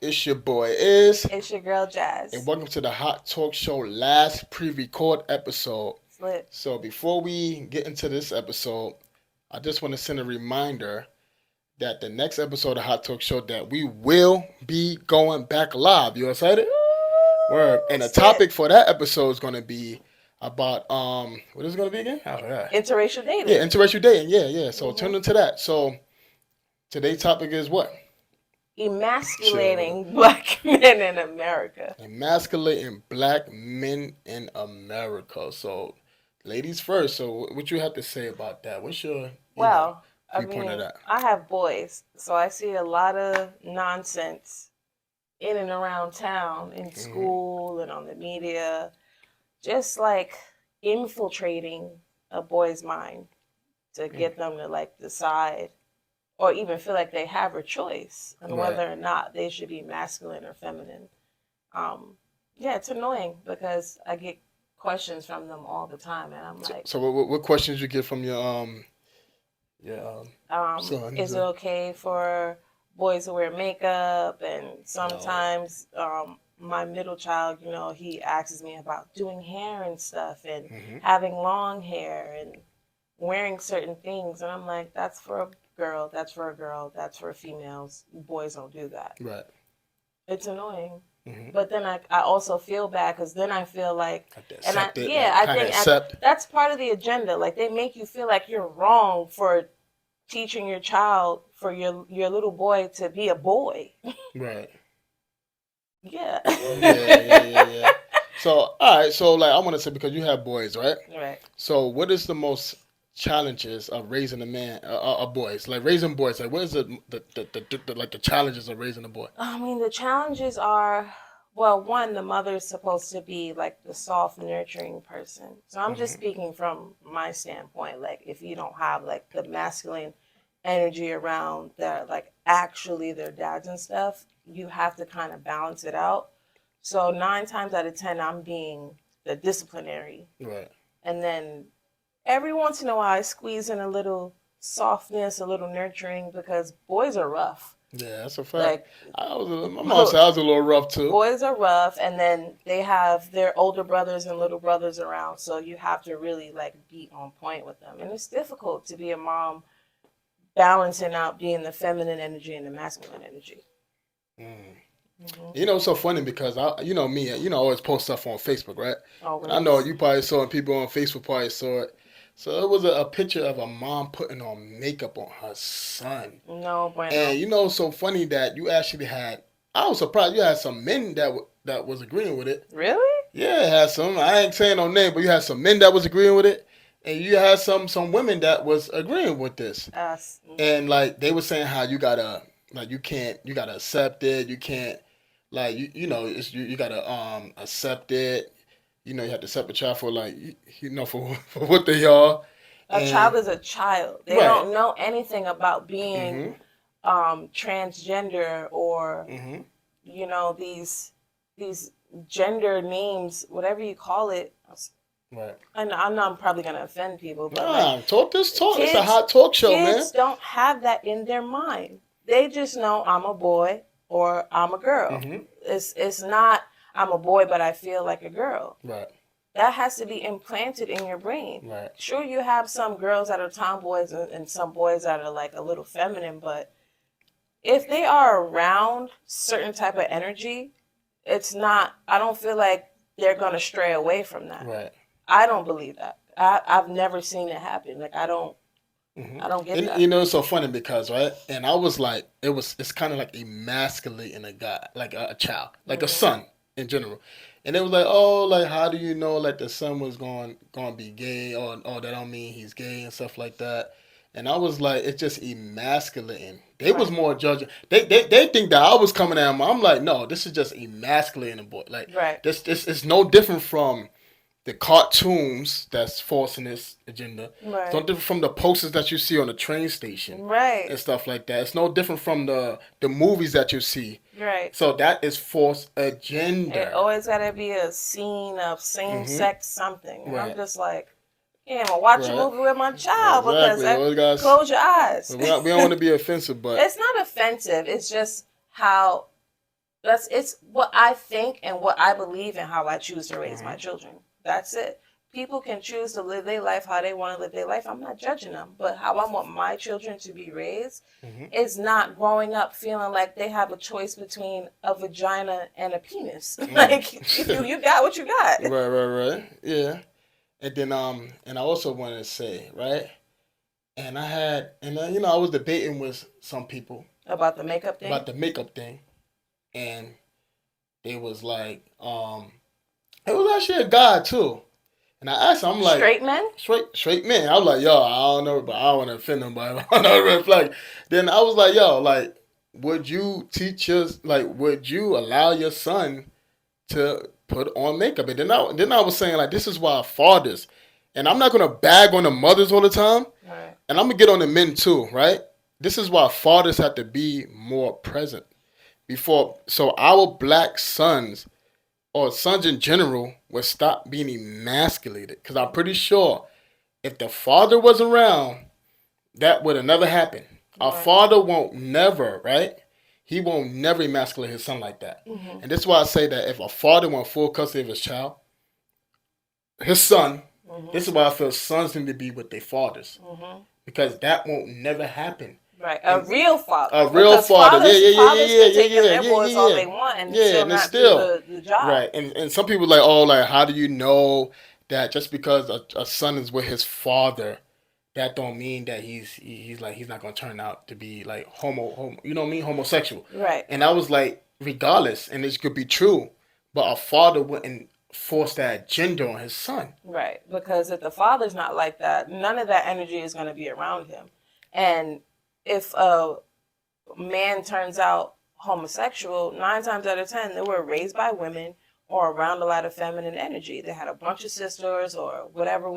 It's your boy Is, It's your girl and Jazz. welcome to the Hot Talk Show last pre-record episode. Slip. So before we get into this episode, I just want to send a reminder that the next episode of Hot Talk Show that we will be going back live. You excited? Word. And the Slip. topic for that episode is going to be about what is it going to be again? Oh, yeah. Interracial dating. Yeah, interracial dating. Yeah. So Mm-hmm. tune into that. So today's topic is what? Emasculating black men in America. Emasculating black men in America. So, ladies first. So, what you have to say about that? What's your, Well, I viewpoint of mean, that? I have boys, so I see a lot of nonsense in and around town, in school and on the media, just like infiltrating a boy's mind to get them to like decide or even feel like they have a choice on Right. whether or not they should be masculine or feminine. Yeah, it's annoying because I get questions from them all the time, and I'm like, So what questions you get from your son? is it okay for boys to wear makeup? And sometimes my middle child, he asks me about doing hair and stuff and having long hair and wearing certain things, and I'm like, that's for a girl, that's for a girl, that's for females. Boys don't do that. Right. It's annoying. But then I also feel bad because then I feel like, I think that's part of the agenda. Like they make you feel like you're wrong for teaching your child, for your little boy to be a boy. Right. Yeah. Yeah. So all right. So like I want to say, because you have boys, right? Right. So what is the most challenges of raising a boys, like raising boys, like what is the challenges of raising a boy? I mean, the challenges are, well, one, the mother is supposed to be like the soft, nurturing person. So I'm just speaking from my standpoint. Like, if you don't have like the masculine energy around their, like, actually their dads and stuff, you have to kind of balance it out. So 9 times out of 10, I'm being the disciplinary. Right. And then every once in a while, I squeeze in a little softness, a little nurturing, because boys are rough. Yeah, that's a fact. Like, my mom said I was a little rough too. Boys are rough, and then they have their older brothers and little brothers around, so you have to really like be on point with them. And it's difficult to be a mom balancing out being the feminine energy and the masculine energy. You know, it's so funny because me, I always post stuff on Facebook, right? Always. And I know you probably saw it, people on Facebook probably saw it. So it was a picture of a mom putting on makeup on her son. No, bueno. And so funny that you actually had. I was surprised you had some men that was agreeing with it. Really? Yeah, it had some. I ain't saying no name, but you had some men that was agreeing with it, and you had some women that was agreeing with this. And like they were saying how you gotta you gotta accept it. You can't you gotta accept it. You have to accept the child for for what they are. A child is a child. They don't know anything about being transgender or these gender names, whatever you call it. Right. And I know I'm probably gonna offend people, but talk. It's a hot talk show, man. Kids don't have that in their mind. They just know I'm a boy or I'm a girl. It's not I'm a boy, but I feel like a girl. Right. That has to be implanted in your brain. Right. Sure, you have some girls that are tomboys and some boys that are like a little feminine, but if they are around certain type of energy, it's not, I don't feel like they're going to stray away from that. Right. I don't believe that. I've never seen it happen. Like, I don't get that. It's so funny because, right? And I was like, it's kind of like emasculating a guy, like a child, like a son in general. And they was like, oh, like, how do you know, like, the son was going to be gay, or that don't mean he's gay and stuff like that. And I was like, it's just emasculating. They was more judging. They think that I was coming at them. I'm like, no, this is just emasculating a boy. Like, this is no different from the cartoons that's forcing this agenda. Right. It's no different from the posters that you see on the train station. Right. And stuff like that. It's no different from the movies that you see. Right. So that is forced agenda. It always got to be a scene of same-sex something. And I'm just like, yeah, I'm going to watch a movie with my child because close your eyes. We don't want to be offensive, but... It's not offensive. It's just how It's what I think and what I believe and how I choose to raise my Mm-hmm. children. That's it. People can choose to live their life how they want to live their life. I'm not judging them, but how I want my children to be raised Mm-hmm. is not growing up feeling like they have a choice between a vagina and a penis. Like you got what you got. Right. Yeah. And then and I also wanted to say, right? And I had and I was debating with some people About the makeup thing. about the makeup thing, and it was like it was actually a guy too. And I asked him, I'm like, Straight men. straight man. I was like, yo, I don't know, but I don't want to offend nobody. I know red flag. Then I was like, yo, like, would you teach us, like, would you allow your son to put on makeup? And then I was saying, like, this is why fathers, and I'm not gonna bag on the mothers all the time, Right. and I'm gonna get on the men too, right? This is why fathers have to be more present before, so our black sons or sons in general would stop being emasculated. Because I'm pretty sure if the father was around, that would have never happened. Our Right. father won't never, right? He won't never emasculate his son like that. Mm-hmm. And this is why I say that if a father wants full custody of his child, his son, Mm-hmm. this is why I feel sons need to be with their fathers. Mm-hmm. Because that won't never happen. Right, a real father. A real Because father, fathers can take in their boys all they yeah. want and Yeah, still and it's not do still the job. right. And some people like, oh, like how do you know that just because a son is with his father, that don't mean that he's like he's not gonna turn out to be like homo you know what I mean, homosexual. Right. And I was like, regardless, and this could be true, but a father wouldn't force that gender on his son. Right, because if the father's not like that, none of that energy is going to be around him. And if a man turns out homosexual, 9 times out of 10, they were raised by women or around a lot of feminine energy. They had a bunch of sisters or whatever.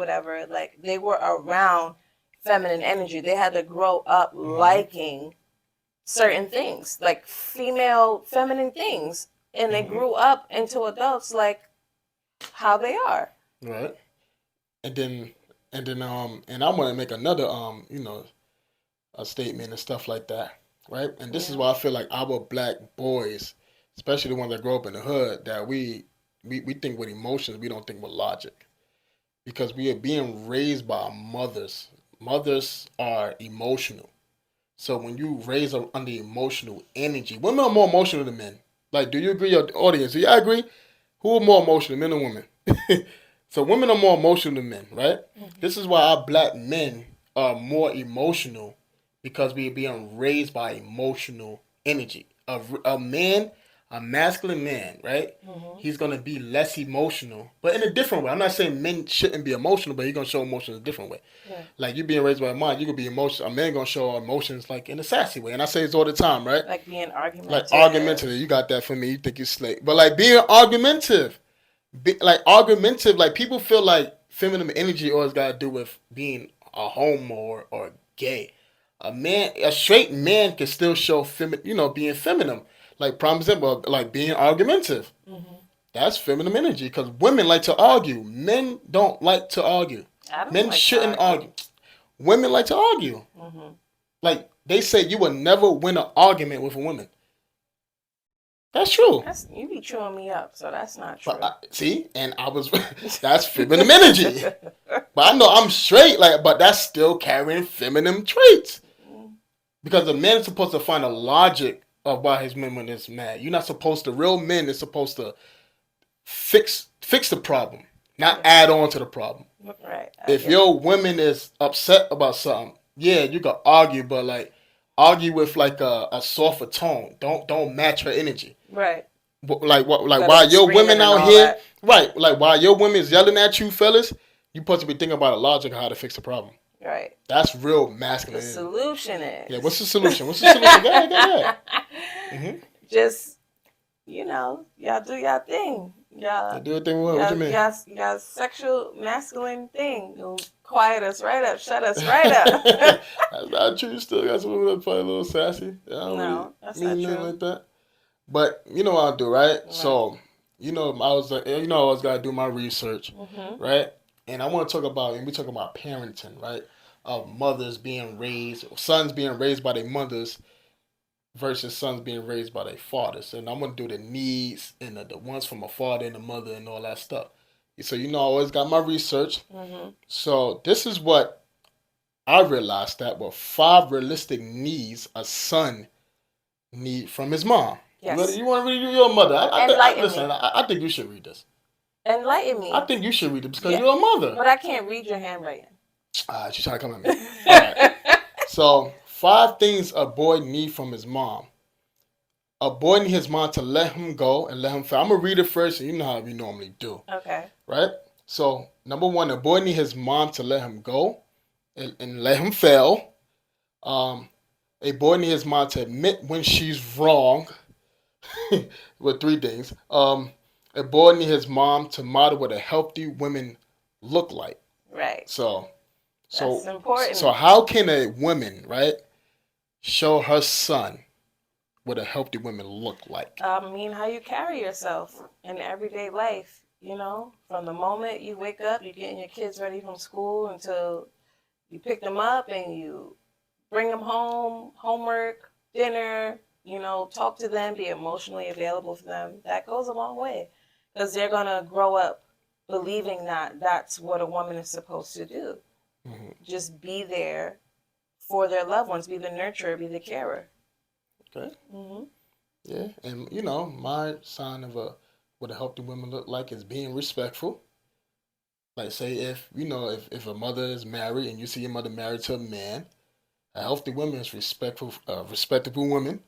Like they were around feminine energy. They had to grow up liking certain things, like female, feminine things. And they grew up into adults like how they are. Right. And then and I want to make another a statement and stuff like that, right? And this is why I feel like our black boys, especially the ones that grow up in the hood, that we think with emotions, we don't think with logic, because we are being raised by our mothers. Mothers are emotional, so when you raise them under emotional energy, women are more emotional than men. Like, do you agree, your audience? Do you agree? Who are more emotional, men or women? So women are more emotional than men, right? Mm-hmm. This is why our black men are more emotional, because we're being raised by emotional energy. A man, a masculine man, right? Mm-hmm. He's gonna be less emotional, but in a different way. I'm not saying men shouldn't be emotional, but he's gonna show emotions a different way. Yeah. Like you being raised by a man, you could be emotional. A man gonna show emotions like in a sassy way, and I say this all the time, right? Like being argumentative. Like argumentative. You got that from me. You think you slick, but like being argumentative, like people feel like feminine energy always got to do with being a homo or gay. A straight man can still show being feminine. Like, prime example, like being argumentative. Mm-hmm. That's feminine energy, because women like to argue. Men don't like to argue. Men like shouldn't argue. Women like to argue. Mm-hmm. Like, they say you will never win an argument with a woman. That's true. You be chewing me up, so that's not true. See, and that's feminine energy. But I know I'm straight, but that's still carrying feminine traits. Because a man is supposed to find a logic of why his woman is mad. You're not supposed to. Real men is supposed to fix the problem, not add on to the problem. Right. If your woman is upset about something, yeah, you can argue, but argue with a softer tone. Don't match her energy. Right. Like while your women out here, right? Like while your women is yelling at you, fellas, you supposed to be thinking about a logic of how to fix the problem. Right. That's real masculine. The solution is. Yeah. What's the solution? Go ahead. Mm-hmm. Just y'all do y'all thing. Y'all do a thing. What you mean? Y'all sexual masculine thing. You'll quiet us right up. Shut us right up. That's not true. You still got some women that play a little sassy. No, that's not true. Like that. But you know what I'll do, right? So I was like, I always gotta do my research, right? And I want to talk about, and we talk about parenting, right? Of mothers being raised, sons being raised by their mothers. versus sons being raised by their fathers. And I'm gonna do the needs and the ones from a father and a mother and all that stuff. So I always got my research. Mm-hmm. So this is what I realized that were 5 realistic needs a son need from his mom. Yes. You want to read your mother? Enlighten me. I think you should read this. Enlighten me. I think you should read it because you're a mother. But I can't read your handwriting. She's trying to come at me. All right. So 5 things a boy need from his mom. A boy need his mom to let him go and let him fail. I'm gonna read it first, and you know how we normally do. Okay. Right. So number 1, a boy need his mom to let him go and let him fail. A boy need his mom to admit when she's wrong. With 3 things. A boy need his mom to model what a healthy woman look like. Right. So that's important. So how can a woman, right, show her son what a healthy woman look like? How you carry yourself in everyday life. From the moment you wake up, you're getting your kids ready from school until you pick them up and you bring them home, homework, dinner, talk to them, be emotionally available for them. That goes a long way because they're going to grow up believing that that's what a woman is supposed to do. Mm-hmm. Just be there for their loved ones, be the nurturer, be the carer. Okay. Mm-hmm. Yeah, and my sign of what a healthy woman look like is being respectful. Like say if a mother is married and you see your mother married to a man, a healthy woman is respectful, respectable woman.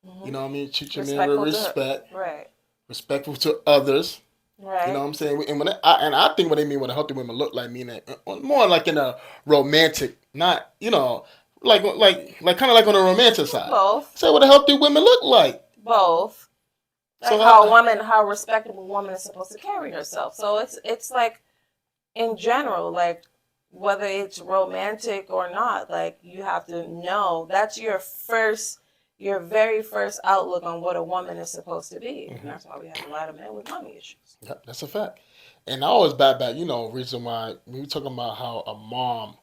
Mm-hmm. You know what I mean? Treat your man with respect. Right. Respectful to others. Right. You know what I'm saying? And I think what they mean what a healthy woman look like mean more like in a romantic, not like kind of like on a romantic side. Both. Say what a healthy woman look like. Both. Like so how a respectable woman is supposed to carry herself. So it's like in general, like whether it's romantic or not, like you have to know that's your very first outlook on what a woman is supposed to be. Mm-hmm. And that's why we have a lot of men with mommy issues. Yeah, that's a fact. And I always back, reason why we were talking about how a mom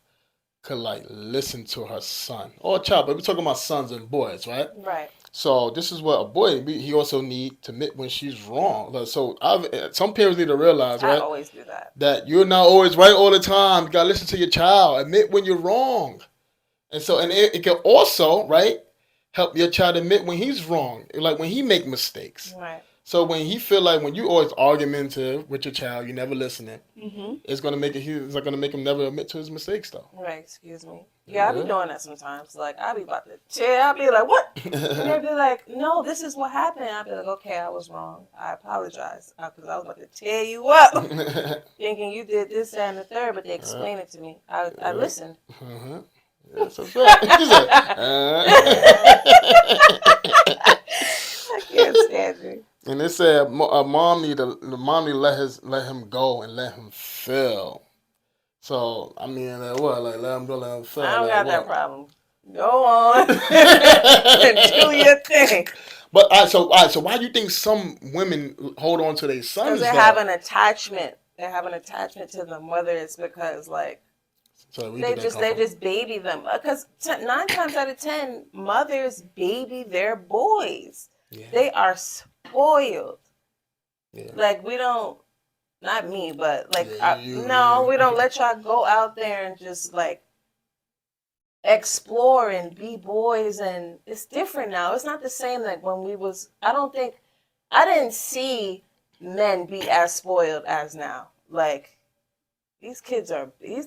could like listen to her son or a child, but we're talking about sons and boys, right? Right. So this is what a boy he also need to admit when she's wrong. So some parents need to realize, right? I always do that. That you're not always right all the time. You gotta listen to your child. Admit when you're wrong, and it can also help your child admit when he's wrong, like when he make mistakes. Right. So when he feel like when you always argumentative with your child, you never listening. Mm-hmm. It's gonna make him never admit to his mistakes, though. Right. Excuse me. Yeah, I be doing that sometimes. Like I be about to tear. I be like, what? And they be like, no, this is what happened. I be like, okay, I was wrong. I apologize because I was about to tear you up, thinking you did this that, and the third, but they explained it to me. I listened. Uh-huh. That's a fact. I can't stand you. And it said a mom need to let him go and let him feel. So let him go, let him feel. I don't got that problem. Go on and do your thing. But all right. So why do you think some women hold on to their sons? Because they have an attachment. They have an attachment to them. Whether it's because they just baby them. Because 9 times out of 10, mothers baby their boys. Yeah. They are spoiled. Yeah. Like we don't, not me, but like we don't let y'all go out there and just like explore and be boys. And it's different now. It's not the same like when we was. I didn't see men be as spoiled as now. Like these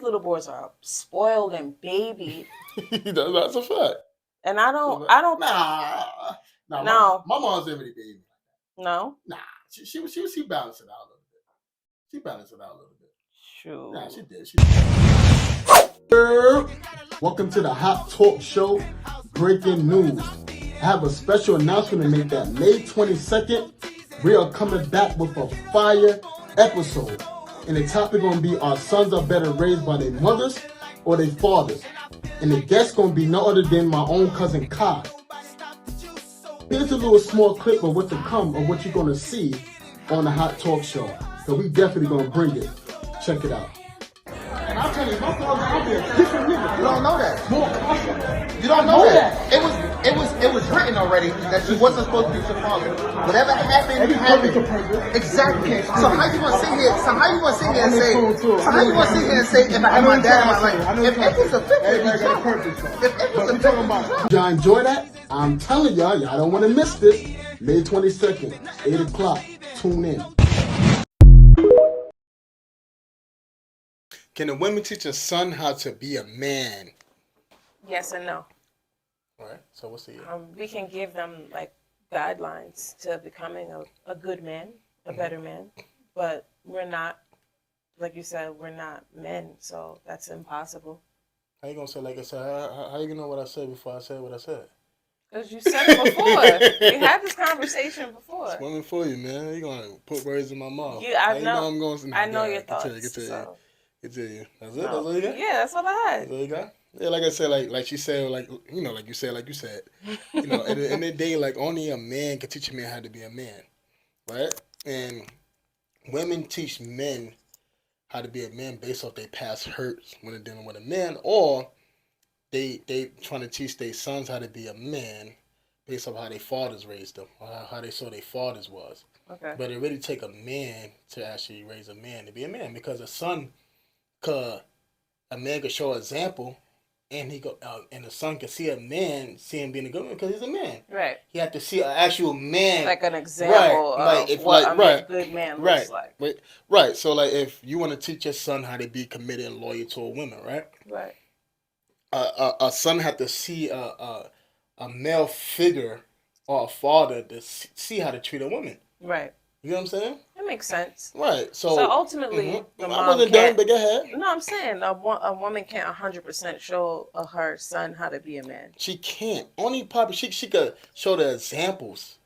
little boys are spoiled and babied. That's a fact. And I don't. No. My mom's never really baby. No. Nah. She balanced it out a little bit. She balanced it out a little bit. Sure. Nah, she did. Welcome to the Hot Talk Show. Breaking news. I have a special announcement to make that May 22nd, we are coming back with a fire episode. And the topic going to be our sons are better raised by their mothers or their fathers. And the guest going to be no other than my own cousin Kai. Here's a little small clip of what's to come of what you're going to see on the Hot Talk Show. So we definitely going to bring it. Check it out. And I'll tell you, my father out there, different nigga. You don't know that. More cautious. You don't know that. It was written already that you wasn't supposed to be your father. Whatever happened, happened. Exactly. So how you gonna sit here? So how you gonna sit here and say? So how you gonna sit here and say if I had my dad in my life? If it was a 50, if it was a 50, Y'all enjoy that? I'm telling y'all don't want to miss this. May 22nd, 8 o'clock. Tune in. Can a woman teach a son how to be a man? Yes and no. All right. So what's the We can give them like guidelines to becoming a good man, a better man, but we're not, like you said, we're not men, so that's impossible. How you gonna say like I said? How you gonna know what I said before I said what I said? Because you said it before. We had this conversation before. It's women for you, man. You gonna put words in my mouth? I you know. I'm going. I know your Continue, thoughts. continue, So. continue. That's it. No. That's all you got. Yeah, that's all I had. That's all you got. Yeah, like I said, like she said, like you said, at the end of the day, like only a man can teach a man how to be a man, right? And women teach men how to be a man based off their past hurts when they're dealing with a man, or they trying to teach their sons how to be a man based off how their fathers raised them, or how they saw their fathers was. Okay. But it really take a man to actually raise a man to be a man, because a man could show example, and and the son can see a man, see him being a good man because he's a man. Right. He have to see an actual man, like an example of what a good man looks like. Right. So like, if you want to teach your son how to be committed and loyal to a woman, right? Right. A son have to see a male figure or a father to see how to treat a woman. Right. You know what I'm saying? It makes sense. Right. So ultimately, the mom I wasn't done, but go ahead. No, I'm saying a woman can't 100% show her son how to be a man. She can't. Only probably she could show the examples.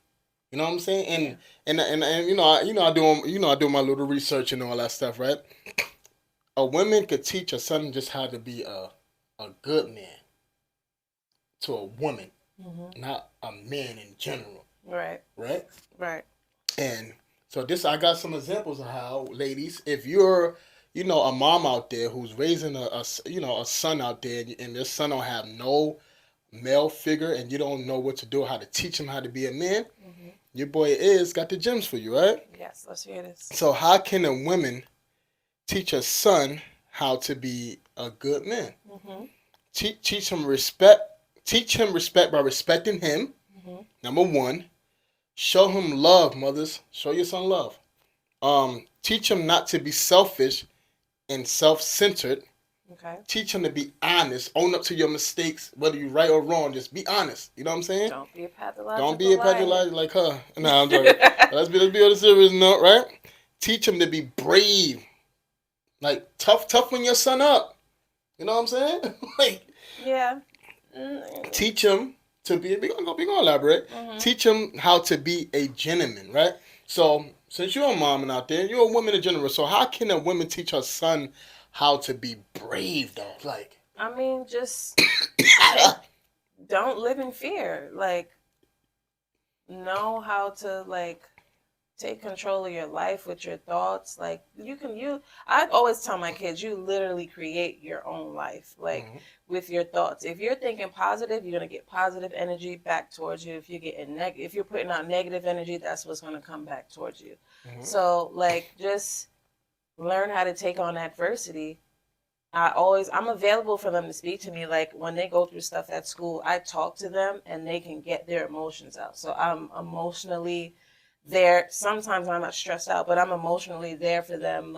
You know what I'm saying? And I do my little research and all that stuff, right? A woman could teach a son just how to be a good man to a woman, not a man in general. Right. Right. Right. And so I got some examples of how, ladies, if you're, a mom out there who's raising a son out there, and this son don't have no male figure, and you don't know what to do, how to teach him how to be a man, your boy got the gems for you, right? Yes, let's hear this. So how can a woman teach a son how to be a good man? Teach him respect. Teach him respect by respecting him. Number one. Show him love, mothers. Show your son love. Teach him not to be selfish and self-centered. Okay. Teach him to be honest. Own up to your mistakes, whether you're right or wrong. Just be honest. You know what I'm saying? Don't be a pathological like her. No, I'm joking. let's be on a serious note, right? Teach him to be brave. Like toughen your son up. You know what I'm saying? Yeah. Teach him to be. We're gonna elaborate. Teach him how to be a gentleman, right? So since you're a mom out there, you're a woman in general. So how can a woman teach her son how to be brave, though? Like, I mean, just don't live in fear. Like, know how to take control of your life with your thoughts. Like, I always tell my kids, you literally create your own life, with your thoughts. If you're thinking positive, you're going to get positive energy back towards you. If you're getting if you're putting out negative energy, that's what's going to come back towards you. So, just learn how to take on adversity. I'm available for them to speak to me. Like, when they go through stuff at school, I talk to them and they can get their emotions out. So I'm emotionally there. Sometimes I'm not stressed out, but I'm emotionally there for them,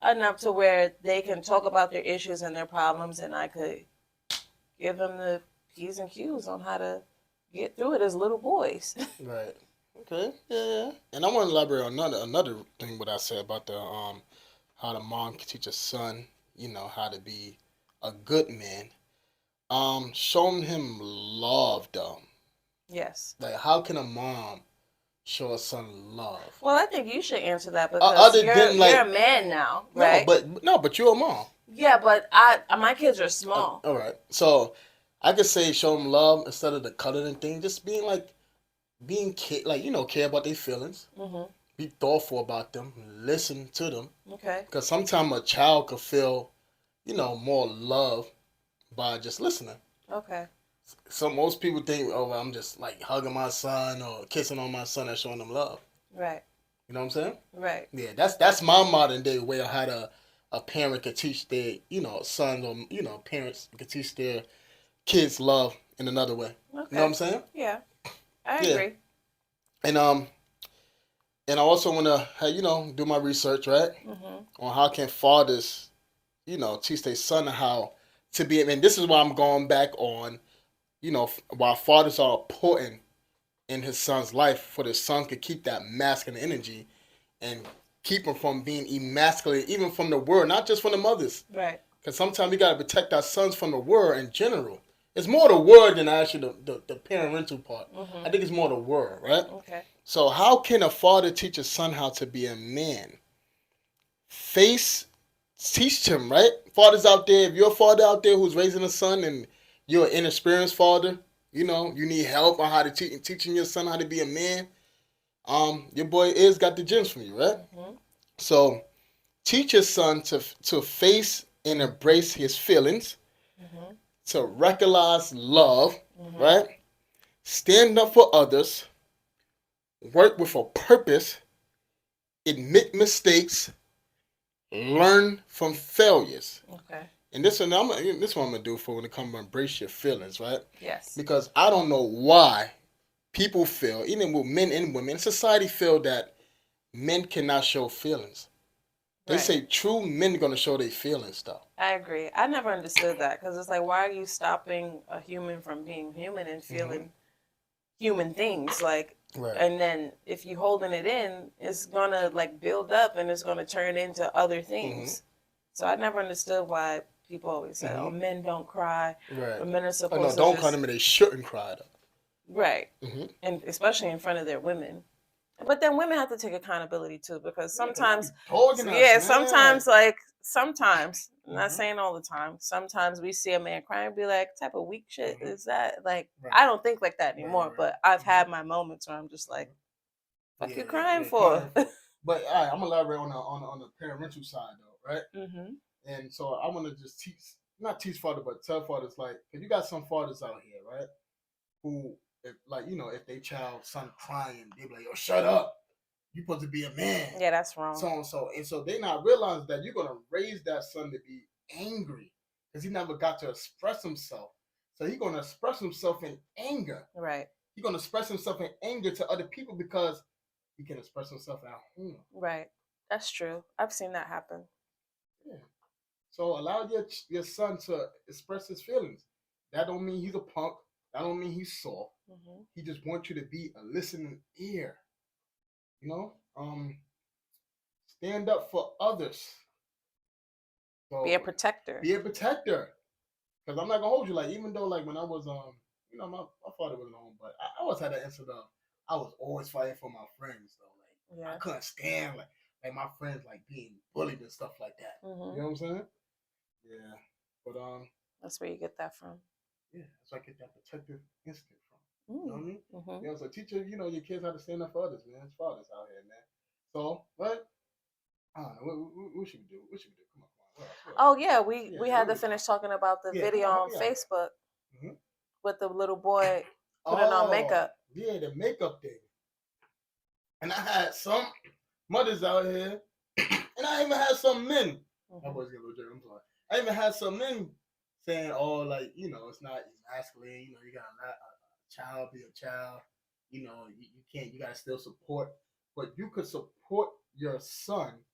enough to where they can talk about their issues and their problems, and I could give them the P's and Q's on how to get through it as little boys. Right. Okay. Yeah. And I want to elaborate on another thing what I said about the how the mom can teach a son, how to be a good man. Showing him love, though. Yes. Like, how can a mom show a son love? Well, I think you should answer that because you're a man now, right? But you're a mom. Yeah, but my kids are small. All right. So I could say show them love instead of the cuddling thing. Just care about their feelings. Be thoughtful about them. Listen to them. Okay. Because sometimes a child could feel, more love by just listening. Okay. So most people think, oh, well, I'm just like hugging my son or kissing on my son and showing them love. Right. You know what I'm saying? Right. Yeah, that's my modern day way of how a parent could teach their sons or parents could teach their kids love in another way. You know what Okay. I'm saying? Yeah, I Yeah, agree. and and I also want to do my research right Mhm. on how can fathers teach their son how to be. I mean, this is why I'm going back on why fathers are important in his son's life for the son could keep that masculine energy and keep him from being emasculated, even from the world, not just from the mothers. Right. Because sometimes we got to protect our sons from the world in general. It's more the word than actually the parental part. I Mhm. think it's more the word, right? Okay. So how can a father teach a son how to be a man? Face, teach him, right? Fathers out there, if you're a father out there who's raising a son and you're an inexperienced father, you need help on how to teaching your son how to be a man. Your boy is got the gems from you, right? Mhm. So teach your son to face and embrace his feelings, Mhm. to recognize love, Mhm. right? Stand up for others, work with a purpose, admit mistakes, learn from failures. Okay. And this one I'm gonna do for when it comes to embrace your feelings, right? Yes. Because I don't know why people feel, even with men and women, society feel that men cannot show feelings. They Right. say true men gonna show their feelings though. I agree. I never understood that because it's like, why are you stopping a human from being human and Mm-hmm. feeling human things? Like, Right. and then if you holding it in, it's gonna like build up and it's gonna turn into other Mm-hmm. things. So I never understood why people always say, "Oh, Mm-hmm. men don't cry," Right. or men are Oh no, supposed to don't call just them. They shouldn't cry right, though. Mm-hmm. and especially in front of their women. But then women have to take accountability too, because Yeah, cause y'all sometimes, be dogging us, yeah, man. sometimes like sometimes, I'm not Mm-hmm. saying all the time. Sometimes we see a man crying and be like, "Type of weak shit Mm-hmm. is that?" Like Right. I don't think like that Right. Right. anymore, Right. but I've Mm-hmm. had my moments where I'm just like, "Fuck Yeah. you Yeah. crying Yeah. for?" Crying for. But all right, I'm gonna elaborate on the parental side though, right? Mhm. And so I want to just not teach father, but tell fathers like, cause you got some fathers out here, right? Who, if like if they child son crying, they be like, "Yo, shut up! You supposed to be a man." Yeah, that's wrong. So they not realize that you're gonna raise that son to be angry because he never got to express himself. So he's gonna express himself in anger. Right. He's gonna express himself in anger to other people because he can express himself at home. Right. That's true. I've seen that happen. Yeah. So allow your son to express his feelings. That don't mean he's a punk. That don't mean he's soft. Mhm. He just wants you to be a listening ear. You know, stand up for others. Be a So protector. be a protector. Because I'm not gonna hold you. Like even though like when I was my father wasn't home, but I always had that incident of I was always fighting for my friends though. Like I Yeah. couldn't stand like my friends like being bullied and stuff like that. You Mhm. know what I'm saying? Yeah. But That's where you get that from. yeah, so I get that protective instinct from. You know what Mm. I mean? Mhm. So teach your kids how to stand up for others, man. It's fathers out here, man. So, but I don't know. What should we do? What should we do? Come on, come on. What else? Oh yeah, we Yeah, we yeah. had What to we talking finish talking about the about? Yeah, come video on, help on me out Facebook here. with the little boy putting on Oh, makeup. yeah, the makeup thing. And I had some mothers out here, and I even had some men. My Mhm. voice get a little jerky. I'm sorry. I even had some men saying, "Oh, like it's not emasculating. You gotta let a child be a child. You can't. You gotta still support, but you could support your son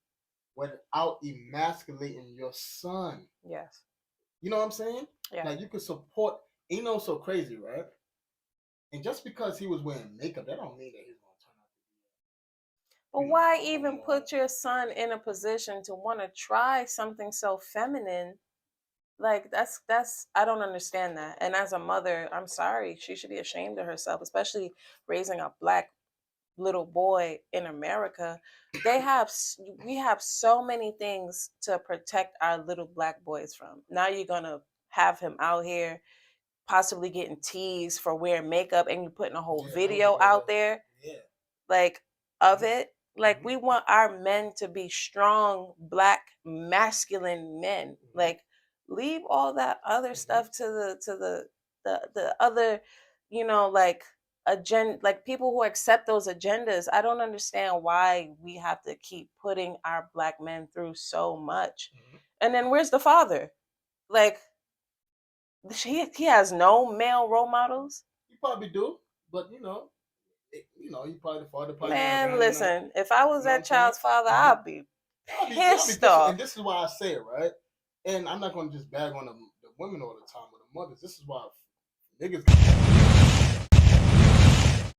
without emasculating your son. Yes. You know what I'm saying? Yeah. Like you could support. So crazy, right? And just because he was wearing makeup, that don't mean that he's gonna turn out But to be, why a even homo. put your son in a position to want to try something so feminine? Like that's I don't understand that. And as a mother, I'm sorry, she should be ashamed of herself, especially raising a black little boy in America. We have so many things to protect our little black boys from. Now you're going to have him out here possibly getting teased for wearing makeup and you putting a whole Yeah, that was a video good out one. there Yeah. like of Mm-hmm. it. Like Mm-hmm. we want our men to be strong, black, masculine men. Mm-hmm. Like leave all that other Mm-hmm. stuff to the the other, like like people who accept those agendas. I don't understand why we have to keep putting our black men through so much. And then where's the father? Like he has no male role models. You probably do, but you probably the father probably not Man, around enough. listen, if I was You know what I'm that saying? child's father, Mhm. I'd be Y'all be pissed pissed, off. and this is why I say it, right? And I'm not gonna just bag on the women all the time or the mothers. This is why niggas